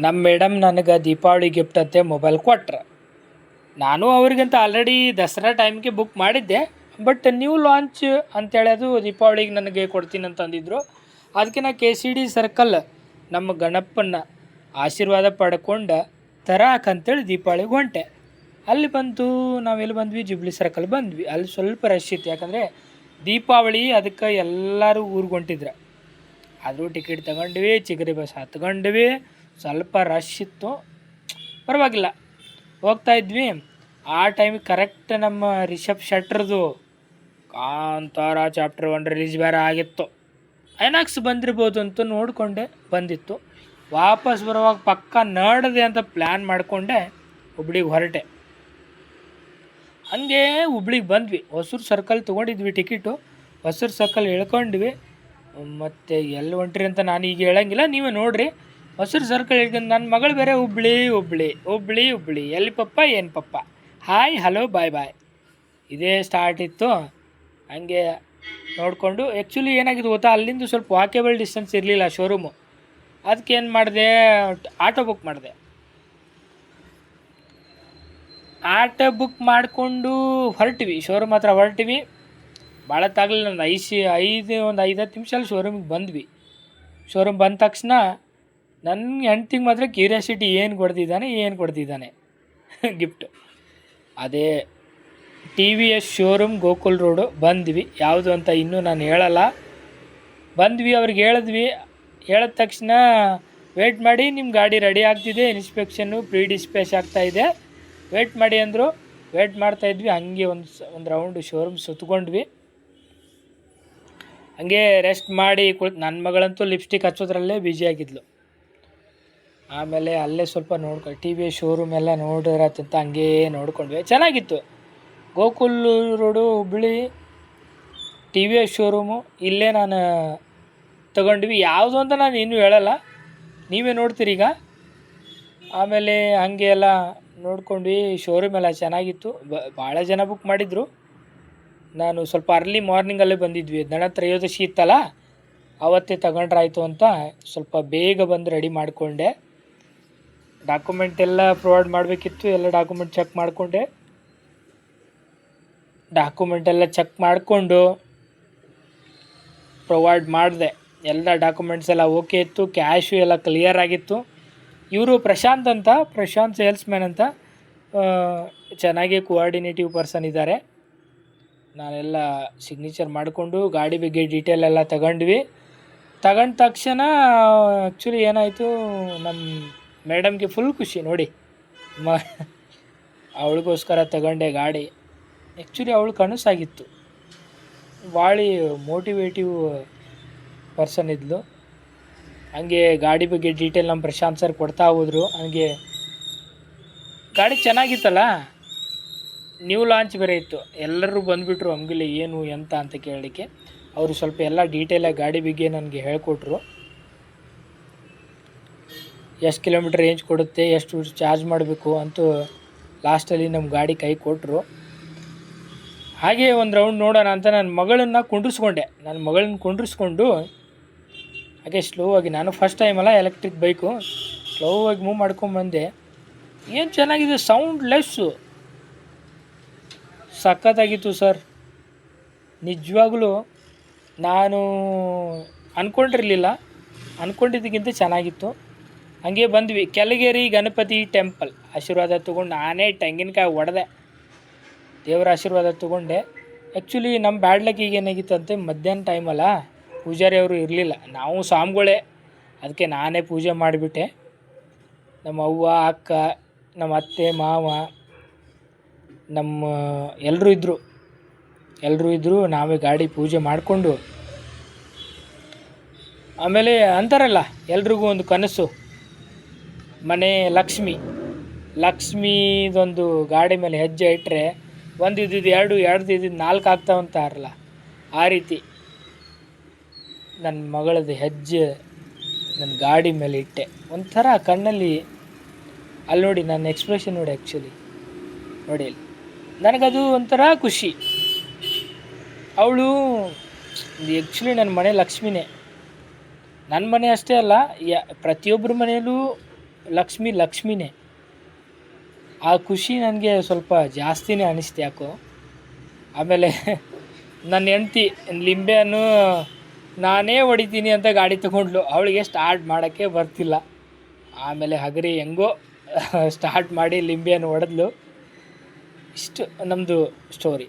ನಮ್ಮ ಮೇಡಮ್ ನನಗೆ ದೀಪಾವಳಿ ಗಿಫ್ಟ್ ಅಂತೆ ಮೊಬೈಲ್ ಕೊಟ್ರು. ನಾನು ಅವ್ರಿಗಂತ ಆಲ್ರೆಡಿ ದಸರಾ ಟೈಮ್ಗೆ ಬುಕ್ ಮಾಡಿದ್ದೆ. ಬಟ್ ನ್ಯೂ ಲಾಂಚ್ ಅಂತೇಳಿ ಅದು ದೀಪಾವಳಿಗೆ ನನಗೆ ಕೊಡ್ತೀನಿ ಅಂತ ಅಂದಿದ್ರು. ಅದಕ್ಕೆ ನಾ KCD ಸರ್ಕಲ್ ನಮ್ಮ ಗಣಪನ ಆಶೀರ್ವಾದ ಪಡ್ಕೊಂಡು ತರಾಕಂತೇಳಿ ದೀಪಾವಳಿಗೆ ಹೊಂಟೆ. ಅಲ್ಲಿ ಬಂತು, ನಾವೆಲ್ಲಿ ಬಂದ್ವಿ, ಜುಬ್ಲಿ ಸರ್ಕಲ್ ಬಂದ್ವಿ. ಅಲ್ಲಿ ಸ್ವಲ್ಪ ರಶ್ ಇತ್ತು, ಯಾಕಂದರೆ ದೀಪಾವಳಿ, ಅದಕ್ಕೆ ಎಲ್ಲರೂ ಊರಿಗೆ ಹೊಂಟಿದ್ರು. ಆದರೂ ಟಿಕೆಟ್ ತಗೊಂಡ್ವಿ, ಚಿಗರಿ ಬಸ್ ಹತ್ಕೊಂಡ್ವಿ. ಸ್ವಲ್ಪ ರಶ್ ಇತ್ತು, ಪರವಾಗಿಲ್ಲ, ಹೋಗ್ತಾಯಿದ್ವಿ. ಆ ಟೈಮಿಗೆ ಕರೆಕ್ಟ್ ನಮ್ಮ ರಿಷಬ್ ಶೆಟ್ರದು ಕಾಂತಾರ ಚಾಪ್ಟರ್ 1 ರಿಲೀಸ್ ಬೇರೆ ಆಗಿತ್ತು. ಐನಾಕ್ಸ್ ಬಂದಿರ್ಬೋದು ಅಂತ ನೋಡಿಕೊಂಡೆ, ಬಂದಿತ್ತು. ವಾಪಸ್ ಬರುವಾಗ ಪಕ್ಕ ನಡೆದೆ ಅಂತ ಪ್ಲ್ಯಾನ್ ಮಾಡಿಕೊಂಡೆ ಹುಬ್ಳಿಗೆ ಹೊರಟೆ. ಹಾಗೆ ಹುಬ್ಳಿಗೆ ಬಂದ್ವಿ. ಹೊಸೂರು ಸರ್ಕಲ್ ತೊಗೊಂಡಿದ್ವಿ ಟಿಕೆಟು. ಹೊಸೂರು ಸರ್ಕಲ್ ಇಳ್ಕೊಂಡ್ವಿ. ಮತ್ತು ಎಲ್ಲಿ ಹೊಂಟ್ರಿ ಅಂತ ನಾನು ಈಗ ಹೇಳಂಗಿಲ್ಲ, ನೀವೇ ನೋಡಿರಿ. ಹೊಸೂರು ಸರ್ಕಲ್ ಇಳ್ಕೊಂಡು ನನ್ನ ಮಗಳು ಬೇರೆ ಹುಬ್ಳಿ ಹುಬ್ಳಿ ಹುಬ್ಳಿ ಹುಬ್ಳಿ ಎಲ್ಲಿ ಪಪ್ಪ ಏನು ಪಪ್ಪ, ಹಾಯ್ ಹಲೋ ಬಾಯ್ ಬಾಯ್, ಇದೇ ಸ್ಟಾರ್ಟ್ ಇತ್ತು. ಹಂಗೆ ನೋಡಿಕೊಂಡು, ಆ್ಯಕ್ಚುಲಿ ಏನಾಗಿದ್ದು ಗೊತ್ತಾ, ಅಲ್ಲಿಂದ ಸ್ವಲ್ಪ ವಾಕೇಬಲ್ ಡಿಸ್ಟೆನ್ಸ್ ಇರಲಿಲ್ಲ ಶೋರೂಮು. ಅದಕ್ಕೆ ಏನು ಮಾಡಿದೆ, ಆಟೋ ಬುಕ್ ಮಾಡಿದೆ. ಆಟೋ ಬುಕ್ ಮಾಡಿಕೊಂಡು ಹೊರಟಿವಿ, ಶೋರೂಮ್ ಹತ್ರ ಹೊರಟಿವಿ. ಭಾಳ ತಾಗಲಿಲ್ಲ, ಒಂದು 5-10 ನಿಮಿಷಲ್ಲಿ ಶೋರೂಮಿಗೆ ಬಂದ್ವಿ. ಶೋರೂಮ್ ಬಂದ ತಕ್ಷಣ ನನ್ನ ಹೆಂಡ್ತಿಗೆ ಮಾತ್ರ ಕ್ಯೂರಿಯಾಸಿಟಿ, ಏನು ಕೊಡ್ತಿದ್ದಾನೆ ಗಿಫ್ಟು. ಅದೇ TVS ಶೋರೂಮ್ ಗೋಕುಲ್ ರೋಡು ಬಂದ್ವಿ. ಯಾವುದು ಅಂತ ಇನ್ನೂ ನಾನು ಹೇಳಲ್ಲ. ಬಂದ್ವಿ, ಅವ್ರಿಗೆ ಹೇಳಿದ ತಕ್ಷಣ ವೇಟ್ ಮಾಡಿ, ನಿಮ್ಮ ಗಾಡಿ ರೆಡಿ ಆಗ್ತಿದೆ, ಇನ್ಸ್ಪೆಕ್ಷನ್ನು ಪ್ರೀ ಡಿಸ್ಪ್ಯಾಚ್ ಆಗ್ತಾಯಿದೆ, ವೇಟ್ ಮಾಡಿ ಅಂದರು. ವೇಟ್ ಮಾಡ್ತಾಯಿದ್ವಿ. ಹಂಗೆ ಒಂದು ರೌಂಡು ಶೋರೂಮ್ ಸುತ್ಕೊಂಡ್ವಿ. ಹಂಗೆ ರೆಸ್ಟ್ ಮಾಡಿ ನನ್ನ ಮಗಳಂತೂ ಲಿಪ್ಸ್ಟಿಕ್ ಹಚ್ಚೋದ್ರಲ್ಲೇ ಬ್ಯುಸಿಯಾಗಿದ್ಲು. ಆಮೇಲೆ ಅಲ್ಲೇ ಸ್ವಲ್ಪ TVS ಶೋರೂಮ್ ಎಲ್ಲ ನೋಡಿರತ್ತಂತ ಹಂಗೇ ನೋಡ್ಕೊಂಡ್ವಿ. ಚೆನ್ನಾಗಿತ್ತು. Gokul road Hubli TVS showroom ಇಲ್ಲೇ ನಾನು ತಗೊಂಡ್ವಿ. ಯಾವುದು ಅಂತ ನಾನು ಇನ್ನೂ ಹೇಳಲ್ಲ, ನೀವೇ ನೋಡ್ತೀರಿ ಈಗ. ಆಮೇಲೆ ಹಂಗೆ ಎಲ್ಲ ನೋಡ್ಕೊಂಡ್ವಿ. ಶೋರೂಮ್ ಎಲ್ಲ ಚೆನ್ನಾಗಿತ್ತು. ಭಾಳ ಜನ ಬುಕ್ ಮಾಡಿದರು. ನಾನು ಸ್ವಲ್ಪ ಅರ್ಲಿ ಮಾರ್ನಿಂಗಲ್ಲೇ ಬಂದಿದ್ವಿ. ತ್ರಯೋದಶಿ ಇತ್ತಲ್ಲ, ಅವತ್ತೇ ತಗೊಂಡ್ರಾಯ್ತು ಅಂತ ಸ್ವಲ್ಪ ಬೇಗ ಬಂದು ರೆಡಿ ಮಾಡಿಕೊಂಡೆ. ಡಾಕ್ಯುಮೆಂಟ್ ಎಲ್ಲ ಪ್ರೊವೈಡ್ ಮಾಡಬೇಕಿತ್ತು. ಎಲ್ಲ ಡಾಕ್ಯುಮೆಂಟ್ ಚೆಕ್ ಮಾಡಿಕೊಂಡೆ. ಡಾಕ್ಯುಮೆಂಟ್ ಎಲ್ಲ ಚೆಕ್ ಮಾಡಿಕೊಂಡು ಪ್ರೊವೈಡ್ ಮಾಡಿದೆ. ಎಲ್ಲ ಡಾಕ್ಯುಮೆಂಟ್ಸ್ ಎಲ್ಲ ಓಕೆ ಇತ್ತು. ಕ್ಯಾಶು ಎಲ್ಲ ಕ್ಲಿಯರ್ ಆಗಿತ್ತು. ಇವರು ಪ್ರಶಾಂತ್ ಸೇಲ್ಸ್ಮ್ಯಾನ್ ಅಂತ ಚೆನ್ನಾಗಿ ಕೋಆರ್ಡಿನೇಟಿವ್ ಪರ್ಸನ್ ಇದ್ದಾರೆ. ನಾನೆಲ್ಲ ಸಿಗ್ನೇಚರ್ ಮಾಡಿಕೊಂಡು ಗಾಡಿ ಬಗ್ಗೆ ಡೀಟೇಲ್ ಎಲ್ಲ ತಗೊಂಡ್ವಿ. ತಗೊಂಡ ತಕ್ಷಣ ಆ್ಯಕ್ಚುಲಿ ಏನಾಯಿತು, ನಮ್ಮ ಮೇಡಮ್ಗೆ ಫುಲ್ ಖುಷಿ ನೋಡಿ. ಅವಳಿಗೋಸ್ಕರ ತಗೊಂಡೆ ಗಾಡಿ. ಆ್ಯಕ್ಚುಲಿ ಅವಳು ಕನಸಾಗಿತ್ತು. ಭಾಳ ಮೋಟಿವೇಟಿವ್ ಪರ್ಸನ್ ಇದ್ಲು. ಹಂಗೆ ಗಾಡಿ ಬಗ್ಗೆ ಡೀಟೇಲ್ ನಮ್ಮ ಪ್ರಶಾಂತ್ ಸರ್ ಕೊಡ್ತಾ ಹೋದರು. ಹಂಗೆ ಗಾಡಿ ಚೆನ್ನಾಗಿತ್ತಲ್ಲ, ನ್ಯೂ ಲಾಂಚ್ ಬೇರೆ ಇತ್ತು. ಎಲ್ಲರೂ ಬಂದುಬಿಟ್ರು ಹಂಗಿಲ್ಲ ಏನು ಎಂತ ಅಂತ ಕೇಳಲಿಕ್ಕೆ. ಅವರು ಸ್ವಲ್ಪ ಎಲ್ಲ ಡೀಟೇಲಾಗಿ ಗಾಡಿ ಬಗ್ಗೆ ನನಗೆ ಹೇಳಿಕೊಟ್ರು. ಎಷ್ಟು ಕಿಲೋಮೀಟ್ರ್ ರೇಂಜ್ ಕೊಡುತ್ತೆ, ಎಷ್ಟು ಚಾರ್ಜ್ ಮಾಡಬೇಕು ಅಂತೂ ಲಾಸ್ಟಲ್ಲಿ ನಮ್ಮ ಗಾಡಿ ಕೈ ಕೊಟ್ಟರು. ಹಾಗೆ ಒಂದು ರೌಂಡ್ ನೋಡೋಣ ಅಂತ ನನ್ನ ಮಗಳನ್ನ ಕುಂಡ್ರಿಸ್ಕೊಂಡು ಹಾಗೆ ಸ್ಲೋ ಆಗಿ, ನಾನು ಫಸ್ಟ್ ಟೈಮ್ ಅಲ್ಲ ಎಲೆಕ್ಟ್ರಿಕ್ ಬೈಕು, ಸ್ಲೋ ಆಗಿ ಮೂವ್ ಮಾಡ್ಕೊಂಬಂದೆ. ಏನು ಚೆನ್ನಾಗಿದೆ, ಸೌಂಡ್ ಲೆಸ್ಸು, ಸಖತ್ತಾಗಿತ್ತು ಸರ್. ನಿಜವಾಗ್ಲೂ ನಾನು ಅಂದ್ಕೊಂಡಿದ್ದಕ್ಕಿಂತ ಚೆನ್ನಾಗಿತ್ತು. ಹಂಗೆ ಬಂದ್ವಿ. ಕೆಳಗೇರಿ ಗಣಪತಿ ಟೆಂಪಲ್ ಆಶೀರ್ವಾದ ತೊಗೊಂಡು ನಾನೇ ತೆಂಗಿನಕಾಯಿ ಹೊಡೆದೆ. ದೇವರ ಆಶೀರ್ವಾದ ತೊಗೊಂಡೆ. ಆ್ಯಕ್ಚುಲಿ ನಮ್ಮ ಬ್ಯಾಡ್ ಲಕ್ಕಿಗೆ ಏನಾಗಿತ್ತಂತೆ, ಮಧ್ಯಾಹ್ನ ಟೈಮಲ್ಲ, ಪೂಜಾರಿ ಅವರು ಇರಲಿಲ್ಲ, ನಾವು ಸ್ವಾಮಿಗಳೇ. ಅದಕ್ಕೆ ನಾನೇ ಪೂಜೆ ಮಾಡಿಬಿಟ್ಟೆ. ನಮ್ಮ ಅವ್ವ, ಅಕ್ಕ, ನಮ್ಮ ಅತ್ತೆ, ಮಾವ, ನಮ್ಮ ಎಲ್ಲರೂ ಇದ್ದರು. ನಾವೇ ಗಾಡಿ ಪೂಜೆ ಮಾಡಿಕೊಂಡು, ಆಮೇಲೆ ಅಂತಾರಲ್ಲ ಎಲ್ರಿಗೂ ಒಂದು ಕನಸು, ಮನೆ ಲಕ್ಷ್ಮೀದೊಂದು ಗಾಡಿ ಮೇಲೆ ಹೆಜ್ಜೆ ಇಟ್ಟರೆ ಒಂದು ಇದ್ದಿದ್ದು 2, 2 ಇದ್ದಿದ್ದು 4 ಆಗ್ತಾವಂತಾರಲ್ಲ, ಆ ರೀತಿ ನನ್ನ ಮಗಳದ್ದು ಹೆಜ್ಜೆ ನನ್ನ ಗಾಡಿ ಮೇಲೆ ಇಟ್ಟೆ. ಒಂಥರ ಕಣ್ಣಲ್ಲಿ ಅಲ್ಲಿ ನೋಡಿ, ನನ್ನ ಎಕ್ಸ್ಪ್ರೆಷನ್ ನೋಡಿ, ಆ್ಯಕ್ಚುಲಿ ನೋಡಿ ಅಲ್ಲಿ ನನಗದು ಒಂಥರ ಖುಷಿ. ಅವಳು ಆ್ಯಕ್ಚುಲಿ ನನ್ನ ಮನೆ ಲಕ್ಷ್ಮಿನೇ. ನನ್ನ ಮನೆ ಅಷ್ಟೇ ಅಲ್ಲ, ಪ್ರತಿಯೊಬ್ಬರ ಮನೆಯಲ್ಲೂ ಲಕ್ಷ್ಮಿನೇ. ಆ ಖುಷಿ ನನಗೆ ಸ್ವಲ್ಪ ಜಾಸ್ತಿನೇ ಅನಿಸ್ತು ಯಾಕೋ. ಆಮೇಲೆ ನನ್ನ ಹೆಂಡ್ತಿ ಲಿಂಬೆಯನ್ನು ನಾನೇ ಹೊಡಿತೀನಿ ಅಂತ ಗಾಡಿ ತೊಗೊಂಡ್ಲು. ಅವಳಿಗೆ ಸ್ಟಾರ್ಟ್ ಮಾಡೋಕ್ಕೆ ಬರ್ತಿಲ್ಲ. ಆಮೇಲೆ ಹಗರಿ ಹೆಂಗೋ ಸ್ಟಾರ್ಟ್ ಮಾಡಿ ಲಿಂಬೆಯನ್ನು ಹೊಡೆದ್ಲು. ಇಷ್ಟು ನಮ್ಮದು ಸ್ಟೋರಿ.